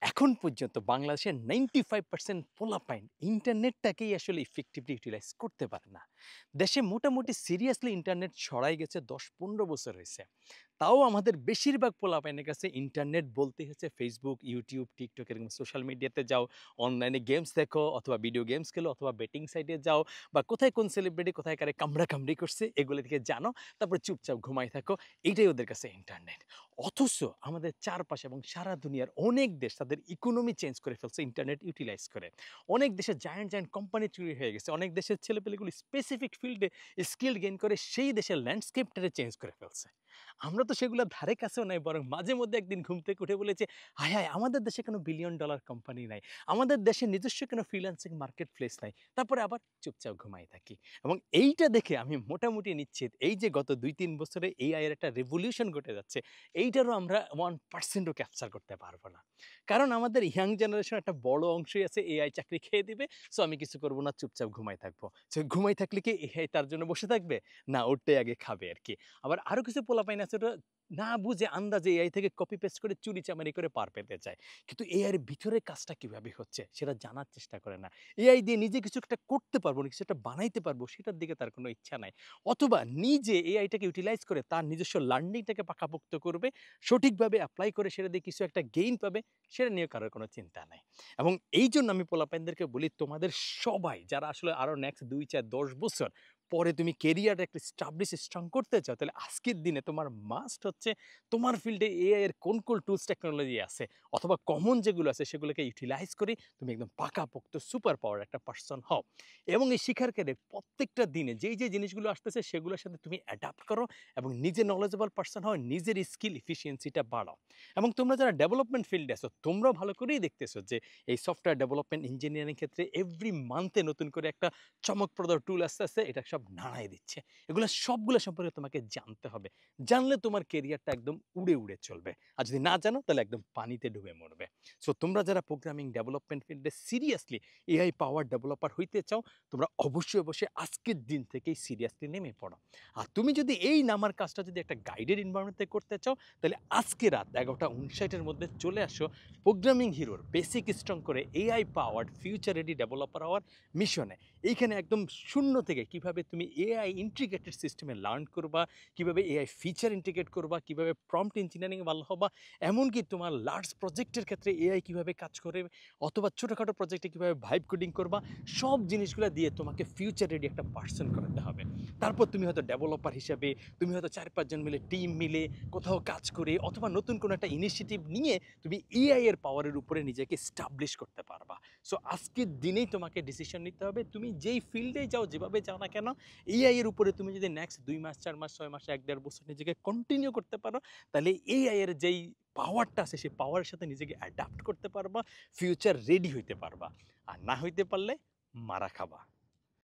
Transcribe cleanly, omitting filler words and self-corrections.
এখন পর্যন্ত বাংলাদেশের 95% পোলাপাইন ইন্টারনেটটাকেই আসলে ইফেক্টিভলি ইউটিলাইজ করতে পারে না। দেশে মোটামুটি সিরিয়াসলি ইন্টারনেট ছড়াই গেছে ১০-১৫ বছর হয়েছে। তাও আমাদের বেশিরভাগ পোলাপাইনের কাছে ইন্টারনেট বলতে হচ্ছে ফেসবুক, ইউটিউব, টিকটক এরকম সোশ্যাল মিডিয়াতে যাও, অনলাইনে গেমস দেখো অথবা ভিডিও গেমস খেলো অথবা বেটিং সাইটে যাও বা কোথায় কোন সেলিব্রিটি কোথায় কারে কামড়াকামড়ি করছে এগুলো থেকে জানো, তারপর চুপচাপ ঘুমাই থাকো। এইটাই ওদের কাছে ইন্টারনেট। অথচ আমাদের চারপাশে এবং সারা দুনিয়ার অনেক দেশ তাদের ইকোনমি চেঞ্জ করে ফেলছে ইন্টারনেট ইউটিলাইজ করে। অনেক দেশে জায়ান্ট জায়ান্ট কোম্পানি তৈরি হয়ে গেছে। অনেক দেশের ছেলেপেলেগুলি স্পেসিফিক ফিল্ডে স্কিল গেইন করে সেই দেশের ল্যান্ডস্কেপটারে চেঞ্জ করে ফেলছে। আমরা তো সেগুলোর ধারে কাছেও নাই, বরং মাঝে মধ্যে একদিন ঘুম থেকে উঠে বলেছে, হায় হায় আমাদের দেশে কোনো বিলিয়ন ডলার কোম্পানি নাই, আমাদের দেশে নিজস্ব কোনো ফ্রিল্যান্সিং মার্কেট প্লেস নাই, তারপরে আবার চুপচাপ ঘুমাই থাকি। এবং এইটা দেখে আমি মোটামুটি নিশ্চিত এই যে গত ২-৩ বছরে এআই এর একটা রেভলিউশন ঘটে যাচ্ছে, এইটারও আমরা 1%ও ক্যাপচার করতে পারবো না। কারণ আমাদের ইয়াং জেনারেশন একটা বড় অংশই আছে এআই চাকরি খেয়ে দিবে, সো আমি কিছু করব না, চুপচাপ ঘুমাই থাকবো। সো ঘুমাই থাকলে কি এআই তার জন্য বসে থাকবে? না, ওটাই আগে খাবে আরকি। আবার আরো কিছু পোলাপাইন আছে ওরা না বুঝে আন্দাজে এআই থেকে কপি পেস্ট করে চুরি-চামারি করে পার পেতে চায়। কিন্তু এআই এর ভিতরের কাজটা কিভাবে হচ্ছে সেটা জানার চেষ্টা করে না। এআই দিয়ে নিজে কিছু একটা করতে পারবো না, কিছু একটা বানাইতে পারবো সেটার দিকে তার কোনো ইচ্ছা নাই। অথবা নিজে এআইটাকে ইউটিলাইজ করে তার নিজস্ব লার্নিংটাকে পাকাপোক্ত করবে, সঠিকভাবে এপ্লাই করে সেটা দিয়ে কিছু একটা গেইন পাবে, সেটা নিয়ে কারোর কোনো চিন্তা নাই। এবং এইজন্য আমি পোলাপাইনদেরকে বলি, তোমাদের সবাই যারা আসলে আরো নেক্সট ২, ৪, ১০ বছর পরে তুমি কেরিয়ার একটা স্টাবলিশ স্ট্রং করতে চাও, তাহলে আজকের দিনে তোমার মাস্ট হচ্ছে তোমার ফিল্ডে এআই এর কোন টুলস টেকনোলজি আছে অথবা কমন যেগুলো আছে সেগুলোকে ইউটিলাইজ করে তুমি একদম পাকাপোক্ত সুপার পাওয়ার একটা পারসন হও। এবং এই শিখার ক্ষেত্রে প্রত্যেকটা দিনে যে জিনিসগুলো আসতেছে সেগুলোর সাথে তুমি অ্যাডাপ্ট করো এবং নিজে নলেজেবল পারসন হও, নিজের স্কিল এফিসিয়েন্সিটা বাড়াও। এবং তোমরা যারা ডেভেলপমেন্ট ফিল্ডে আছো তোমরাও ভালো করেই দেখতেছো যে এই সফটওয়্যার ডেভেলপমেন্ট ইঞ্জিনিয়ারিং ক্ষেত্রে এভরি মান্থে নতুন করে একটা চমকপ্রদ টুল আসতে এটা সব নাড়াই দিচ্ছে। এগুলো সবগুলো সম্পর্কে তোমাকে জানতে হবে। জানলে তোমার কেরিয়ারটা একদম উড়ে চলবে। আর যদি না জানো তাহলে একদম পানিতে ডুবে মরবে। সো তোমরা যারা প্রোগ্রামিং ডেভেলপমেন্ট ফিল্ডে সিরিয়াসলি এআই পাওয়ার ডেভেলপার হইতে চাও, তোমরা অবশ্যই আজকের দিন থেকেই সিরিয়াসলি নেমে পড়ো। আর তুমি যদি এই নামার কাজটা যদি একটা গাইডেড এনভায়রনমেন্টে করতে চাও, তাহলে আজকে রাত ১১টা ৫৯ এর মধ্যে চলে আসো প্রোগ্রামিং হিরোর বেসিক স্ট্রং করে AI powered future ready developer হওয়ার মিশনে। এইখানে একদম শূন্য থেকে কিভাবে তুমি এআই ইন্টিগ্রেটেড সিস্টেমে লার্ন করবা, কিভাবে এআই ফিচার ইন্টিগ্রেট করবা, কিভাবে প্রম্পট ইঞ্জিনিয়ারিং ভালো হবা, এমনকি তোমার লার্জ প্রজেক্টের ক্ষেত্রে এআই কিভাবে কাজ করে অথবা ছোটোখাটো প্রজেক্টে কিভাবে ভাইব কোডিং করবা, সব জিনিসগুলো দিয়ে তোমাকে ফিউচার রেডি একটা পার্সন করাতে হবে। তারপর তুমি হয়তো ডেভেলপার হিসাবে তুমি হয়তো ৪-৫ জন মিলে টিম মিলে কোথাও কাজ করে অথবা নতুন কোনো একটা ইনিশিয়েটিভ নিয়ে তুমি এআই এর পাওয়ারের উপরে নিজেকে স্টাবলিশ করতে পারবা। সো আজকের দিনেই তোমাকে ডিসিশন নিতে হবে, তুমি যেই ফিল্ডে যাও যেভাবে যাও না কেন, এআই এর উপরে তুমি যদি নেক্সট ২ মাস ৪ মাস ৬ মাস ১-১.৫ বছর নিজেকে কন্টিনিউ করতে পারো, তাহলে এআই এর যেই পাওয়ারটা আছে সেই পাওয়ারের সাথে নিজেকে অ্যাডাপ্ট করতে পারবা, ফিউচার রেডি হইতে পারবা। আর না হইতে পারলে মারা খাবা।